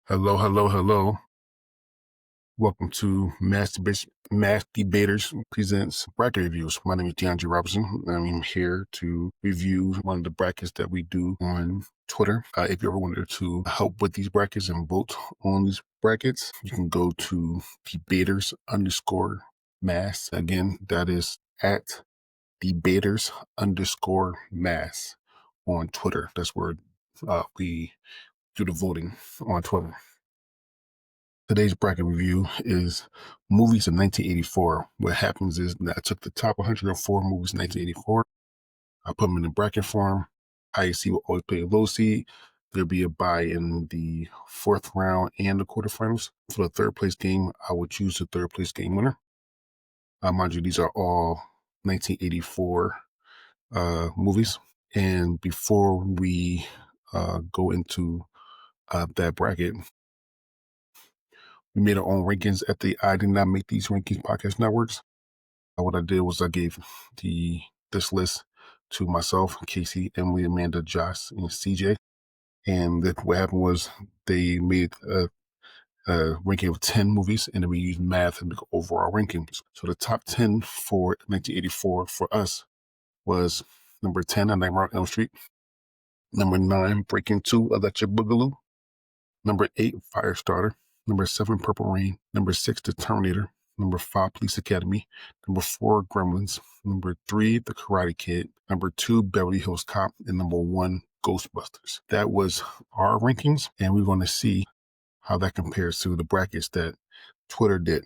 Hello, hello, hello. Welcome to Mass Debaters Presents Bracket Reviews. My name is DeAndre Robinson. I'm here to review one of the brackets that we do on Twitter. If you ever wanted to help with these brackets and vote on these brackets, you can go to debaters_mass. Again, that is at debaters_mass on Twitter. That's where we do the voting on Twitter. Today's bracket review is movies in 1984. What happens is that I took the top 104 movies in 1984. I put them in the bracket form. High seed will always play a low seed. There'll be a bye in the fourth round and the quarterfinals. For the third place game, I would choose the third place game winner. Mind you, these are all 1984 movies. And before we go into that bracket, we made our own rankings at the I Did Not Make These Rankings podcast networks. What I did was I gave this list to myself, Casey, Emily, Amanda, Josh, and CJ. And what happened was they made a ranking of 10 movies, and then we used math and make overall rankings. So the top 10 for 1984 for us was number 10, A Nightmare on Elm Street. Number 9, Breaking 2, Electric Boogaloo. Number 8, Firestarter. Number 7, Purple Rain. Number 6, The Terminator. Number 5, Police Academy. Number 4, Gremlins. Number 3, The Karate Kid. Number 2, Beverly Hills Cop. And number 1, Ghostbusters. That was our rankings, and we're going to see how that compares to the brackets that Twitter did.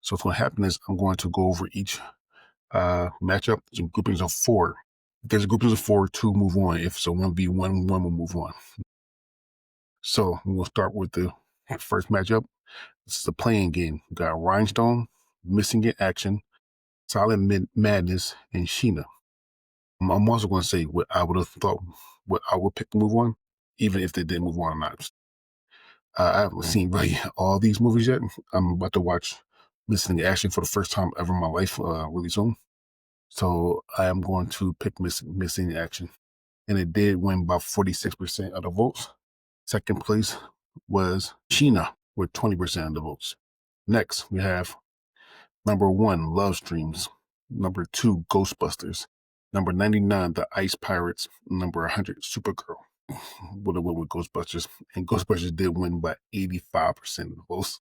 So what's going to happen is I'm going to go over each matchup in groupings of 4. If there's a groupings of 4, 2 move on. If so, 1v1, 1 will move on. So we'll start with the first matchup. This is a playing game. We got Rhinestone, Missing in Action, Silent Madness, and Sheena. I'm also going to say what I would have thought, what I would pick to move on, even if they didn't move on or not. I haven't seen really all these movies yet. I'm about to watch Missing in Action for the first time ever in my life really soon. So I am going to pick Missing in Action. And it did win by 46% of the votes. Second place was Sheena with 20% of the votes. Next, we have number 1, Love Streams. Number 2, Ghostbusters. Number 99, The Ice Pirates. Number 100, Supergirl. Would have went with Ghostbusters. And Ghostbusters did win by 85% of the votes.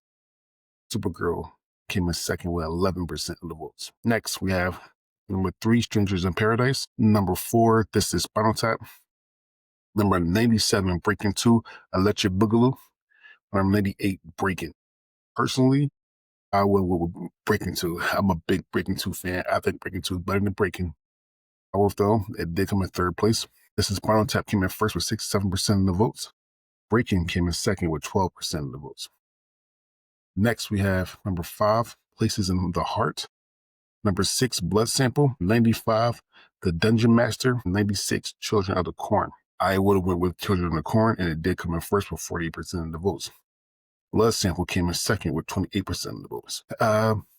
Supergirl came in second with 11% of the votes. Next, we have number 3, Strangers in Paradise. Number 4, This is Spinal Tap. Number 97, Breaking 2, Electric Boogaloo. Number 98, Breaking. Personally, I went with Breaking 2. I'm a big Breaking 2 fan. I think Breaking 2 is better than Breaking. However, though, it did come in third place. This is Spinal Tap came in first with 67% of the votes. Breaking came in second with 12% of the votes. Next, we have number 5, Places in the Heart. Number 6, Blood Sample. 95, The Dungeon Master. 96, Children of the Corn. I would have went with Children of the Corn, and it did come in first with 48% of the votes. Blood Sample came in second with 28% of the votes.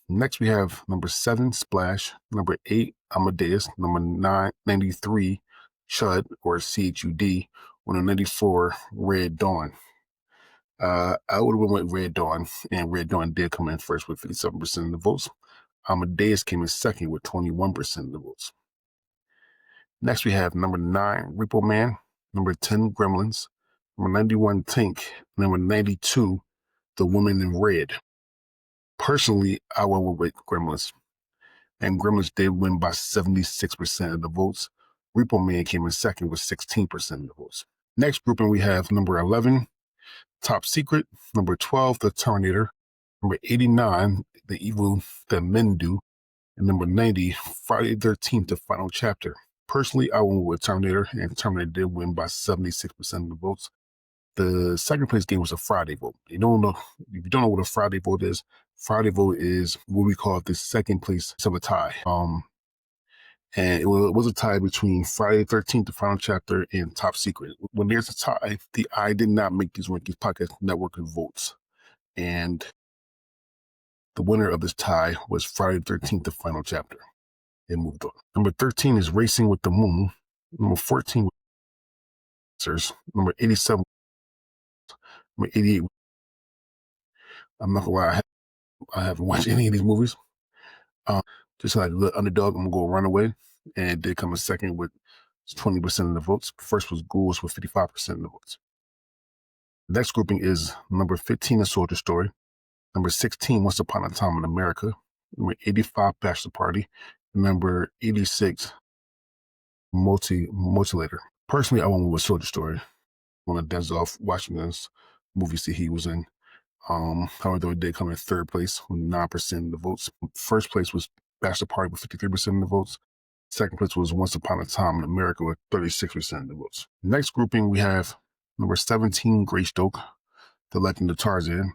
Next, we have number 7, Splash. Number 8, Amadeus. Number 9, 93, Chud, or CHUD. Number 94, Red Dawn. I would have went with Red Dawn, and Red Dawn did come in first with 57% of the votes. Amadeus came in second with 21% of the votes. Next, we have number 9, Repo Man. Number 10, Gremlins. Number 91, Tink. Number 92, The Woman in Red. Personally, I went with Gremlins. And Gremlins did win by 76% of the votes. Repo Man came in second with 16% of the votes. Next grouping, we have number 11, Top Secret. Number 12, The Terminator. Number 89, The Evil That Men Do. And number 90, Friday the 13th, The Final Chapter. Personally, I went with Terminator, and Terminator did win by 76% of the votes. The second place game was a Friday vote. If you don't know what a Friday vote is what we call the second place of a tie. And it was a tie between Friday the 13th, The Final Chapter, and Top Secret. When there's a tie, the I Did Not Make These Rankings podcast network votes. And the winner of this tie was Friday the 13th, The Final Chapter. It moved on. Number 13 is Racing with the Moon. Number 14 was Number 87 Number 88. I'm not gonna lie, I haven't watched any of these movies. Just like the underdog, I'm gonna go Runaway, and it did come in second with 20% of the votes. First was Ghouls with 55% of the votes. Next grouping is number 15, A Soldier Story. Number 16, Once Upon a Time in America. Number 85, Bachelor Party. Number 86, Mutilator. Personally, I went with Soldier Story. One of Denzel Washington's movies that he was in. However, it did come in third place with 9% of the votes. First place was Bachelor Party with 53% of the votes. Second place was Once Upon a Time in America with 36% of the votes. Next grouping, we have number 17, Greystoke, The Legend of Tarzan.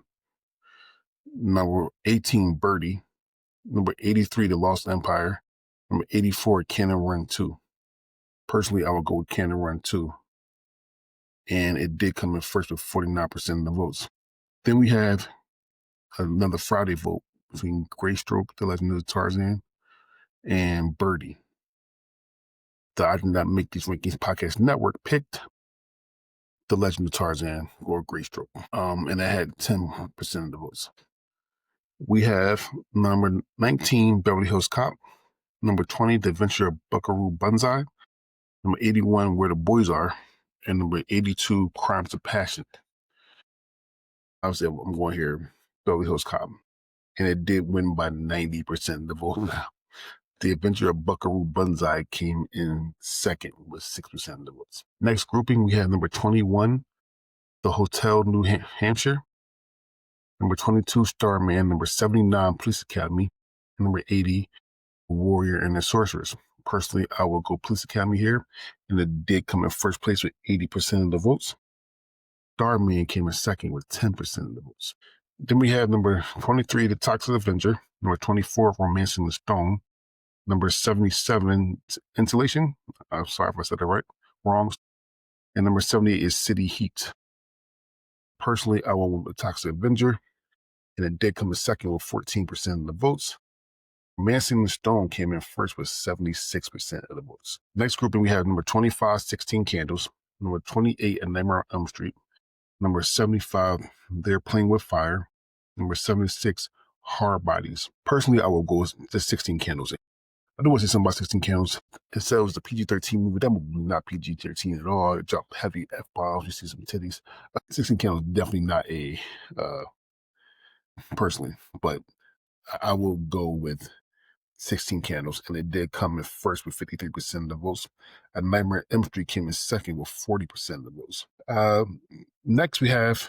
Number 18, Birdy. Number 83, The Lost Empire. Number 84, Cannon Run 2. Personally, I would go with Cannon Run 2. And it did come in first with 49% of the votes. Then we have another Friday vote between Greystoke, The Legend of Tarzan, and Birdy. The I Did Not Make These Rankings Podcast Network picked The Legend of Tarzan or Greystoke, and that had 10% of the votes. We have number 19, Beverly Hills Cop. Number 20, The Adventure of Buckaroo Banzai. Number 81, Where the Boys Are. And number 82, Crimes of Passion. Obviously, I'm going here, Beverly Hills Cop. And it did win by 90% of the vote now. The Adventure of Buckaroo Banzai came in second with 6% of the votes. Next grouping, we have number 21, The Hotel New Hampshire. Number 22, Starman. Number 79, Police Academy. And number 80, Warrior and the Sorceress. Personally, I will go Police Academy here, and it did come in first place with 80% of the votes. Starman came in second with 10% of the votes. Then we have number 23, The Toxic Avenger. Number 24, Romancing the Stone. Number 77, Insulation. I'm sorry if I said that right. Wrong. And number 78 is City Heat. Personally, I went with The Toxic Avenger, and it did come in second with 14% of the votes. Romancing the Stone came in first with 76% of the votes. Next grouping, we have number 25, 16 Candles. Number 28, A Nightmare on Elm Street. Number 75, They're Playing with Fire. Number 76, Hard Bodies. Personally, I will go with the 16 Candles. I do want to say something about 16 Candles. It said it was a PG-13 movie. That movie was not PG-13 at all. It dropped heavy F-bombs. You see some titties. 16 Candles definitely not a, personally, but I will go with 16 Candles, and it did come in first with 53% of the votes. A Nightmare on Elm Street came in second with 40% of the votes. Next, we have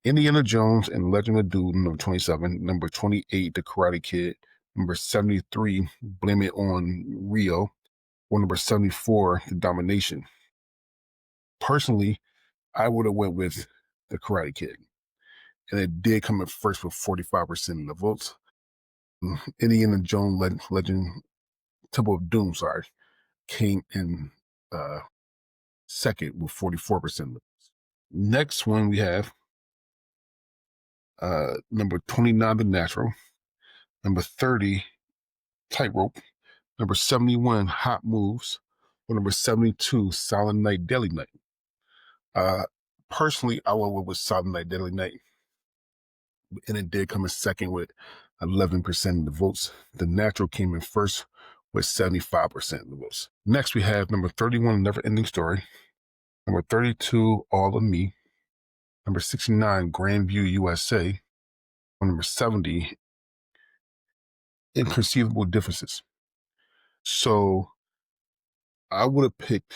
Indiana Jones and Legend of Doom, number 27. Number 28, The Karate Kid. Number 73, Blame It on Rio. Or number 74, The Domination. Personally, I would have went with The Karate Kid, and it did come in first with 45% of the votes. Indiana Jones Legend Temple of Doom, came in second with 44% of the votes. Next one we have number 29, The Natural. Number 30, Tightrope. Number 71, Hot Moves. Or number 72, Silent Night, Deadly Night. Personally, I went with Silent Night, Deadly Night, and it did come in second with 11% of the votes. The Natural came in first with 75% of the votes. Next, we have number 31, NeverEnding Story. Number 32, All of Me. Number 69, Grandview, USA. Or number 70, Inconceivable Differences. So I would have picked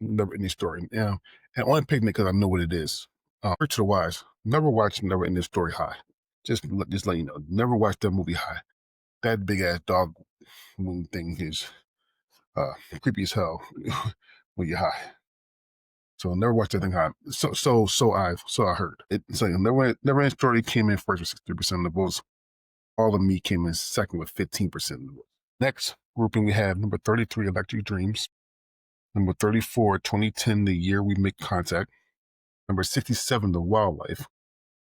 NeverEnding Story. And I only picked it because I know what it is. To the wise, never watch NeverEnding Story high. Just let you know, never watch that movie high. That big ass dog moon thing is creepy as hell when you're high. So never watch that thing high. So I heard. NeverEnding Story came in first with 60% of the votes. All of Me came in second with 15% of the votes. Next grouping, we have number 33, Electric Dreams. Number 34, 2010, The Year We Make Contact. Number 67, The Wildlife.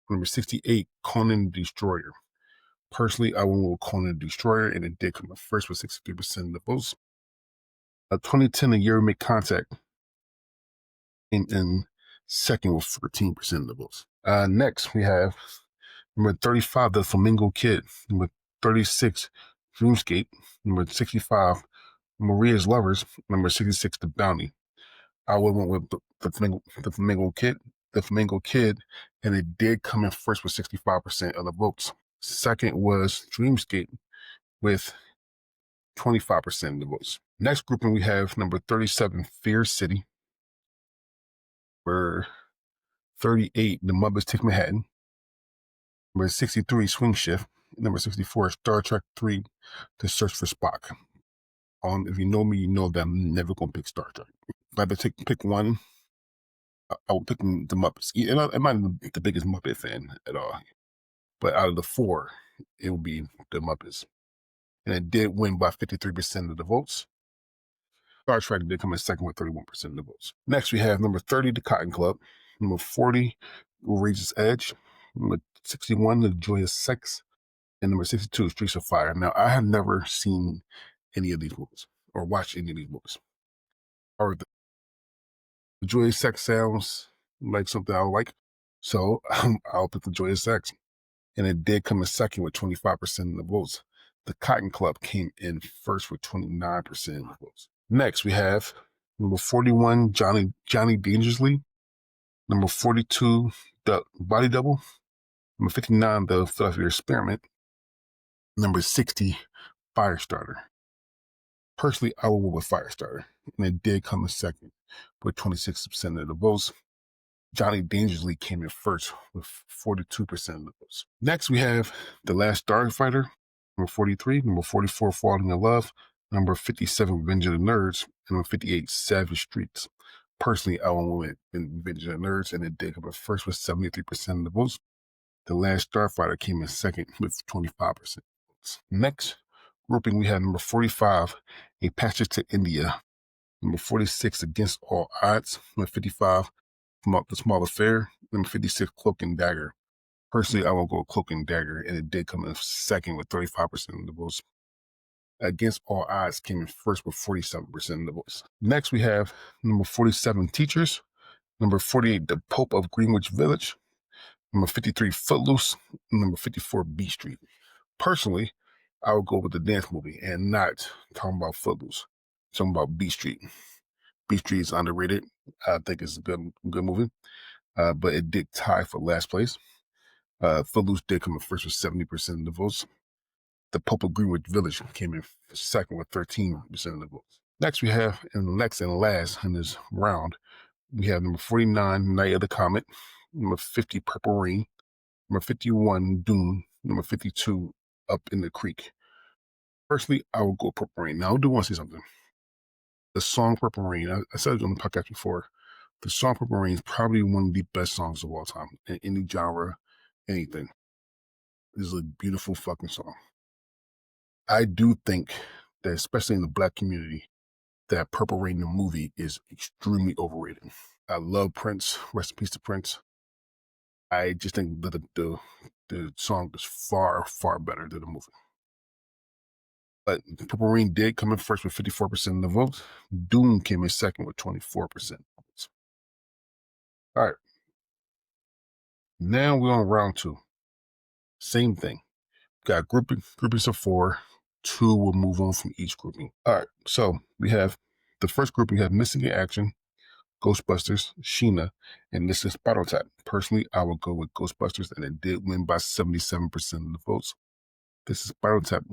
Number 68, Conan the Destroyer. Personally, I went with Conan the Destroyer, and it did come in first with 63% of the votes. 2010, The Year We Make Contact came in second with 14% of the votes. Next, we have number 35, The Flamingo Kid. Number 36, Dreamscape. Number 65, Maria's Lovers. Number 66, The Bounty. I would went with the Flamingo Kid, and it did come in first with 65% of the votes. Second was Dreamscape with 25% of the votes. Next grouping, we have number 37, Fear City. Number 38, The Muppets Take Manhattan. Number 63, Swing Shift. Number 64, Star Trek 3, The Search for Spock. If you know me, you know that I'm never going to pick Star Trek. If I had to pick one, I would pick the Muppets. And I'm not the biggest Muppet fan at all. But out of the four, it would be the Muppets. And it did win by 53% of the votes. Star Trek did come in second with 31% of the votes. Next, we have number 30, The Cotton Club. Number 40, Outrageous Edge. Number 61, The Joyous Sex. And number 62, Streets of Fire. Now, I have never seen any of these movies or watched any of these movies. Or the Joyous Sex sounds like something I like. So I'll pick The Joyous Sex. And it did come in second with 25% of the votes. The Cotton Club came in first with 29% of the votes. Next, we have number 41, Johnny Dangerously. Number 42, The Body Double. Number 59, The Philadelphia Experiment. Number 60, Firestarter. Personally, I will go with Firestarter, and it did come in second with 26% of the votes. Johnny Dangerously came in first with 42% of the votes. Next, we have The Last Starfighter, number 43, number 44, Falling in Love, number 57, Revenge of the Nerds, and number 58, Savage Streets. Personally, I went with Revenge of the Nerds, and it did come in first with 73% of the votes. The Last Starfighter came in second with 25% votes. Next grouping, we have number 45, A Passage to India, number 46, Against All Odds, number 55, The Small Affair, number 56, Cloak and Dagger. Personally, I will go Cloak and Dagger, and it did come in second with 35% of the votes. Against All Odds came in first with 47% of the votes. Next, we have number 47, Teachers, number 48, The Pope of Greenwich Village, number 53, Footloose, and number 54, Beat Street. Personally, I would go with the dance movie and not talking about Footloose. Talking about Beat Street. Beat Street is underrated. I think it's a good movie, but it did tie for last place. Footloose did come in first with 70% of the votes. The Pope of Greenwich Village came in second with 13% of the votes. Next, we have, in the next and last in this round, we have number 49, Night of the Comet, number 50, Purple Rain, number 51, Dune, number 52, Up in the Creek. Personally, I will go Purple Rain. Now, I do want to say something. The song Purple Rain, I said it on the podcast before, the song Purple Rain is probably one of the best songs of all time in any genre, anything. This is a beautiful fucking song. I do think that, especially in the Black community, that Purple Rain, the movie, is extremely overrated. I love Prince. Rest in peace to Prince. I just think that the song is far, far better than the movie. But Purple Rain did come in first with 54% of the votes. Doom came in second with 24% votes. All right. Now we're on round two. Same thing. Got groupings of 4. 2 will move on from each grouping. All right. So we have the first grouping, we have Missing in Action, Ghostbusters, Sheena, and this is Spinal Tap. Personally, I will go with Ghostbusters, and it did win by 77% of the votes. This is Spinal Tap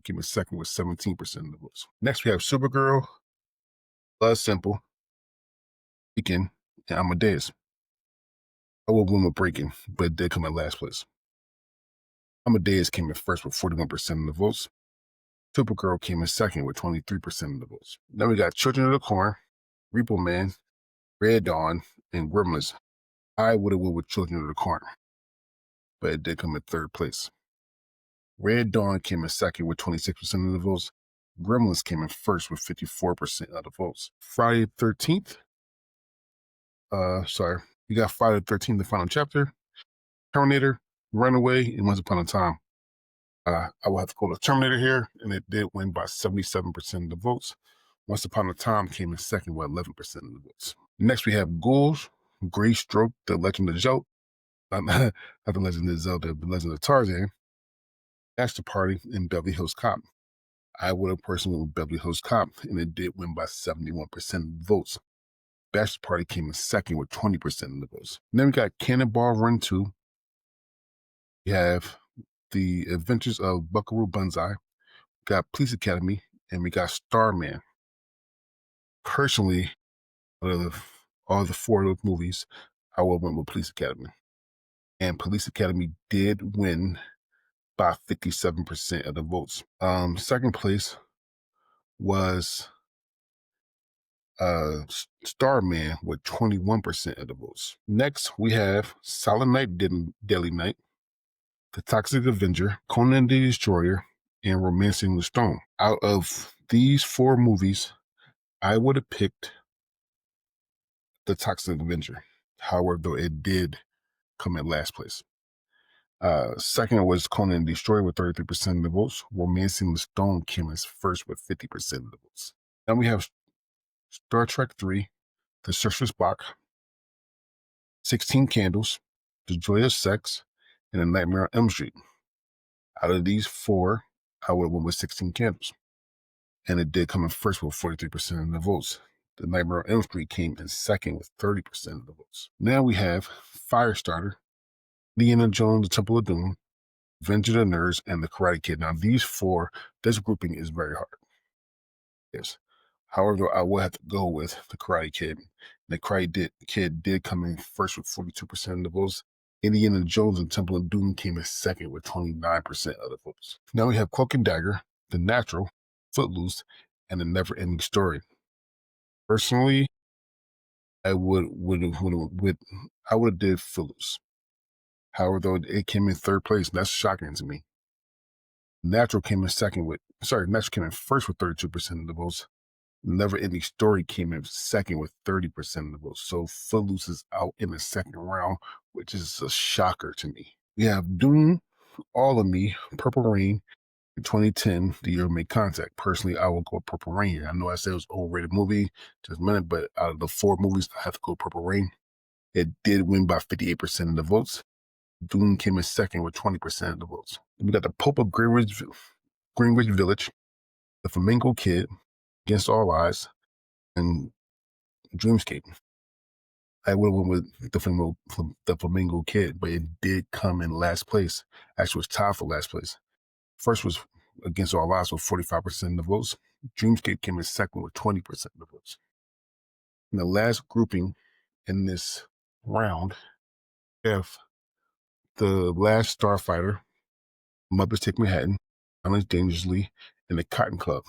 came in second with 17% of the votes. Next, we have Supergirl, Blood Simple, Breaking, and Amadeus. I will win with Breaking, but it did come in last place. Amadeus came in first with 41% of the votes. Supergirl came in second with 23% of the votes. Then we got Children of the Corn, Repo Man, Red Dawn, and Gremlins. I would have went with Children of the Corn, but it did come in third place. Red Dawn came in second with 26% of the votes. Gremlins came in first with 54% of the votes. Friday the 13th. You got Friday the 13th, the final chapter. Terminator, Runaway, and Once Upon a Time. I will have to go to Terminator here, and it did win by 77% of the votes. Once Upon a Time came in second with 11% of the votes. Next, we have Ghouls, Greystoke, The Legend of Zelda, not The Legend of Zelda, The Legend of Tarzan, Bachelor Party, and Beverly Hills Cop. I would have personally went with Beverly Hills Cop, and it did win by 71% of the votes. Bachelor Party came in second with 20% of the votes. And then we got Cannonball Run 2. We have The Adventures of Buckaroo Banzai. We got Police Academy, and we got Starman. Personally, out of all the four of those movies, I would have went with Police Academy. And Police Academy did win by 57% of the votes. Second place was Starman with 21% of the votes. Next, we have Silent Night, Deadly Night, The Toxic Avenger, Conan the Destroyer, and Romancing the Stone. Out of these four movies, I would have picked The Toxic Avenger. However, though it did come in last place. Second was Conan the Destroyer with 33% of the votes. Romancing the Stone came as first with 50% of the votes. Then we have Star Trek 3, The Searchers Block, 16 Candles, The Joy of Sex, and A Nightmare on Elm Street. Out of these four, I would have went with 16 Candles. And it did come in first with 43% of the votes. The Nightmare on Elm Street came in second with 30% of the votes. Now we have Firestarter, Indiana Jones, The Temple of Doom, Avenger the Nerds, and The Karate Kid. Now these four, this grouping is very hard. Yes. However, I will have to go with The Karate Kid. The Karate Kid did come in first with 42% of the votes. Indiana Jones and Temple of Doom came in second with 29% of the votes. Now we have Cloak and Dagger, The Natural, Footloose, and The NeverEnding Story. Personally, I would have did Footloose. However, though it came in third place, and that's shocking to me. Natural came in first with 32% of the votes. NeverEnding Story came in second with 30% of the votes. So Footloose is out in the second round, which is a shocker to me. We have Doom, All of Me, Purple Rain, in 2010, the year made contact. Personally, I will go Purple Rain here. I know I said it was an overrated movie just a minute, but out of the four movies, I have to go Purple Rain. It did win by 58% of the votes. Doom came in second with 20% of the votes. We got The Pope of Greenwich Village, The Flamingo Kid, Against All Odds, and Dreamscape. I would have went with the Flamingo Kid, but it did come in last place. Actually, it was tied for last place. First was Against All Odds with 45% of the votes. Dreamscape came in second with 20% of the votes. And the last grouping in this round, we have The Last Starfighter, Muppets Take Manhattan, Challenge Dangerously, and The Cotton Club.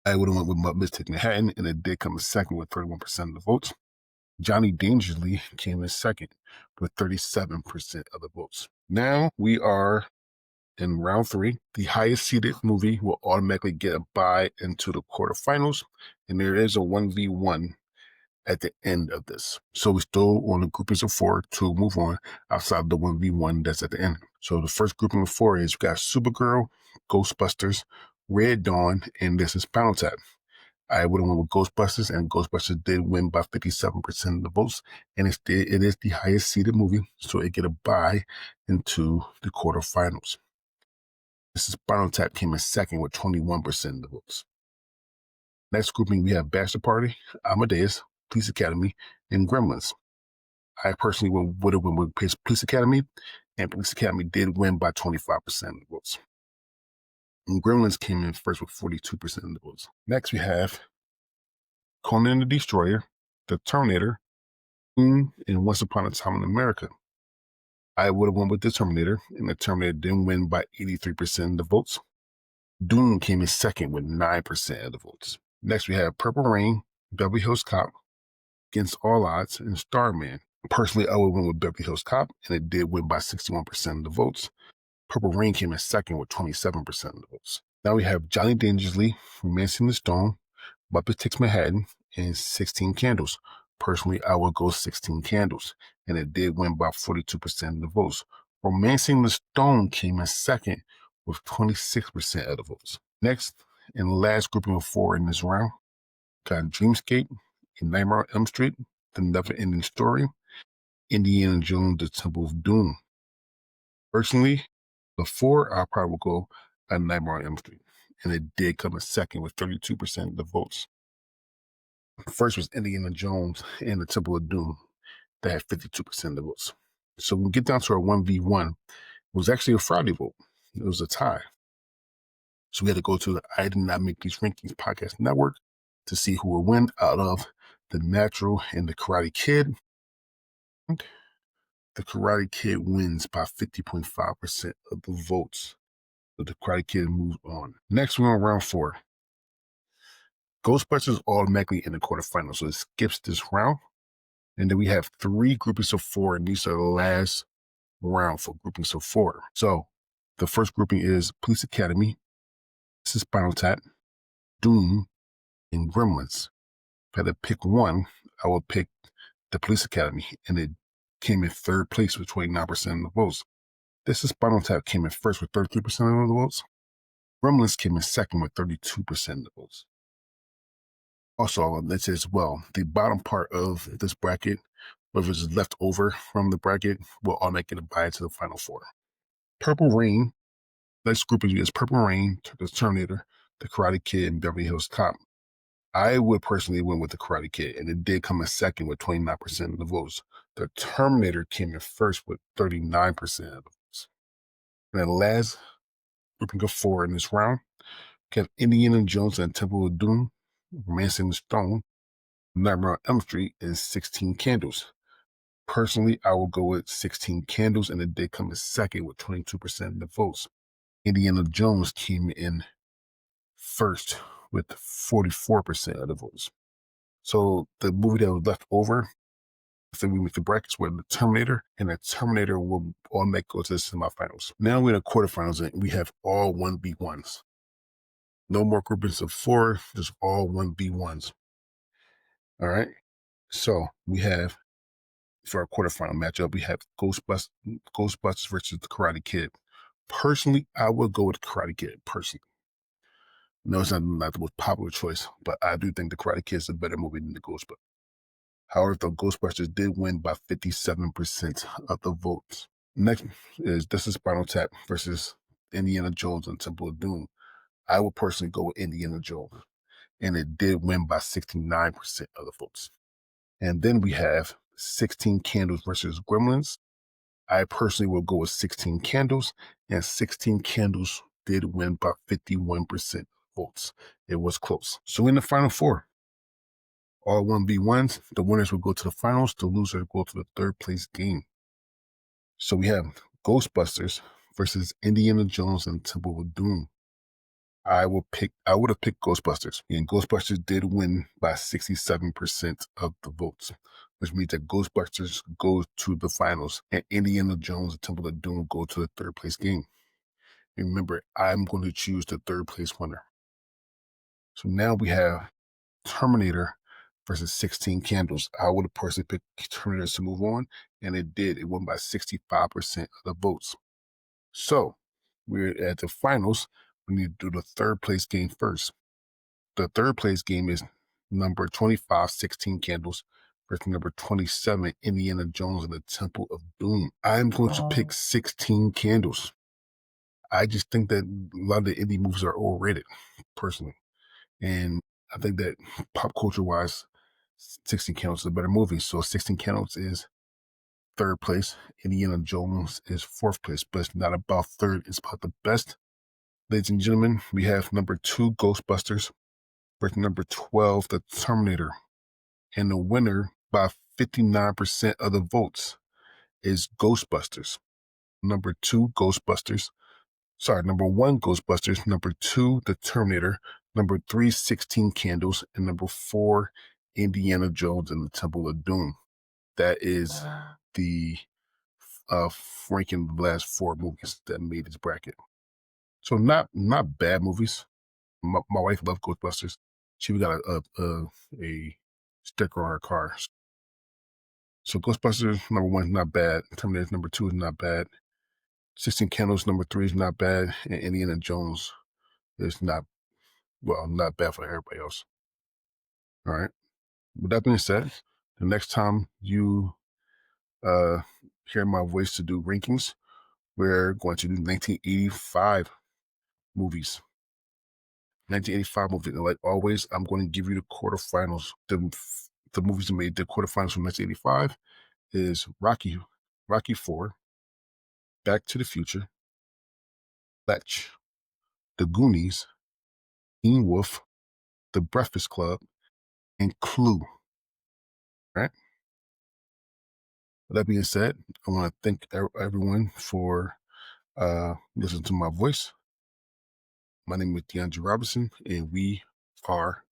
I would have went with Muppets Take Manhattan, and it did come in second with 31% of the votes. Johnny Dangerously came in second with 37% of the votes. Now we are in round 3. The highest seeded movie will automatically get a bye into the quarterfinals, and there is a 1v1 at the end of this. So we're still on the groupings of 4 to move on outside the 1v1 that's at the end. So the first grouping of 4 is we got Supergirl, Ghostbusters, Red Dawn, and this is Spinal Tap. I would have went with Ghostbusters, and Ghostbusters did win by 57% of the votes, and it is the highest seeded movie, so it get a bye into the quarterfinals. This is Spinal Tap came in second with 21% of the votes. Next grouping, we have Bachelor Party, Amadeus, Police Academy, and Gremlins. I personally would have went with Police Academy, and Police Academy did win by 25% of the votes. And Gremlins came in first with 42% of the votes. Next, we have Conan the Destroyer, The Terminator, and Once Upon a Time in America. I would have went with The Terminator, and The Terminator didn't win by 83% of the votes. Doom came in second with 9% of the votes. Next, we have Purple Rain, Beverly Hills Cop, Against All Odds, and Starman. Personally, I would win with Beverly Hills Cop, and it did win by 61% of the votes. Purple Rain came in second with 27% of the votes. Now we have Johnny Dangerously, Romancing the Stone, Muppets Takes Manhattan, and 16 Candles. Personally, I would go 16 Candles, and it did win by 42% of the votes. Romancing the Stone came in second with 26% of the votes. Next, and last grouping of 4 in this round, got Dreamscape, A Nightmare on Elm Street, The NeverEnding Story, Indiana Jones, The Temple of Doom. Personally, before I probably would go A Nightmare on Elm Street, and it did come in second with 32% of the votes. First was Indiana Jones and The Temple of Doom that had 52% of the votes. So when we get down to our 1v1, it was actually a Friday vote. It was a tie. So we had to go to the I Did Not Make These Rankings podcast network to see who would win out of The Natural and The Karate Kid. The Karate Kid wins by 50.5% of the votes. So the Karate Kid moves on. Next, we're on round 4. Ghostbusters automatically in the quarterfinals, so it skips this round. And then we have 3 groupings of 4, and these are the last round for groupings of 4. So the first grouping is Police Academy, this is Spinal Tap, Doom, and Gremlins. If I had to pick one, I would pick the Police Academy, and it came in 3rd place with 29% of the votes. This is Spinal Tap came in first with 33% of the votes. Gremlins came in second with 32% of the votes. Also, let's say as well, the bottom part of this bracket, whatever is left over from the bracket, will automatically get a bye to the final 4. Purple Rain, next group is Purple Rain, the Terminator, the Karate Kid, and Beverly Hills Cop. I would personally win with the Karate Kid, and it did come in second with 29% of the votes. The Terminator came in first with 39% of the votes. And then last grouping of 4 in this round, we have Indiana Jones and Temple of Doom, Romancing the Stone, Nightmare on Elm Street, and 16 Candles. Personally, I will go with 16 Candles, and it did come in second with 22% of the votes. Indiana Jones came in first with 44% of the votes. So the movie that was left over, so we make the brackets were the Terminator, and the Terminator will automatically go to the semifinals. Now we're in the quarterfinals, and we have all 1v1s. No more groupings of 4, just all 1v1s. All right. So we have, for our quarterfinal matchup, we have Ghostbusters versus the Karate Kid. Personally, I would go with the Karate Kid, personally. No, it's not the most popular choice, but I do think the Karate Kid is a better movie than the Ghostbusters. However, the Ghostbusters did win by 57% of the votes. Next is This is Spinal Tap versus Indiana Jones and Temple of Doom. I would personally go with Indiana Jones, and it did win by 69% of the votes. And then we have 16 Candles versus Gremlins. I personally will go with 16 Candles, and 16 Candles did win by 51% votes. It was close. So in the final 4, all 1v1s, the winners will go to the finals, the losers go to the 3rd place game. So we have Ghostbusters versus Indiana Jones and Temple of Doom. I would have picked Ghostbusters, and Ghostbusters did win by 67% of the votes, which means that Ghostbusters goes to the finals, and Indiana Jones and Temple of Doom go to the 3rd place game. And remember, I'm going to choose the 3rd place winner. So now we have Terminator versus 16 Candles. I would have personally picked Terminator to move on, and it did. It won by 65% of the votes. So we're at the finals. We need to do the 3rd place game first. The 3rd place game is number 25, 16 Candles, versus number 27, Indiana Jones and the Temple of Doom. I'm going to pick 16 Candles. I just think that a lot of the indie movies are overrated, personally. And I think that pop culture-wise, 16 Candles is a better movie. So 16 Candles is 3rd place. Indiana Jones is 4th place. But it's not about 3rd. It's about the best. Ladies and gentlemen, we have number 2, Ghostbusters, versus number 12, The Terminator. And the winner by 59% of the votes is Ghostbusters. Number 2, Ghostbusters. Number 1, Ghostbusters. Number 2, The Terminator. Number 3, 16 Candles. And number 4, Indiana Jones and the Temple of Doom. That is the ranking of the last 4 movies that made this bracket. So not bad movies. My wife loved Ghostbusters. She got a sticker on her car. So Ghostbusters number 1 is not bad. Terminator number 2 is not bad. 16 Candles number 3 is not bad. And Indiana Jones is not bad for everybody else. All right. With that being said, the next time you hear my voice to do rankings, we're going to do 1985 movies. 1985 movie. And like always, I'm going to give you the quarterfinals. The movies that made the quarterfinals from 1985 is Rocky 4, Back to the Future, Fletch, The Goonies, Teen Wolf, The Breakfast Club, and Clue. Right? With that being said, I want to thank everyone for listening to my voice. My name is DeAndre Robinson, and we are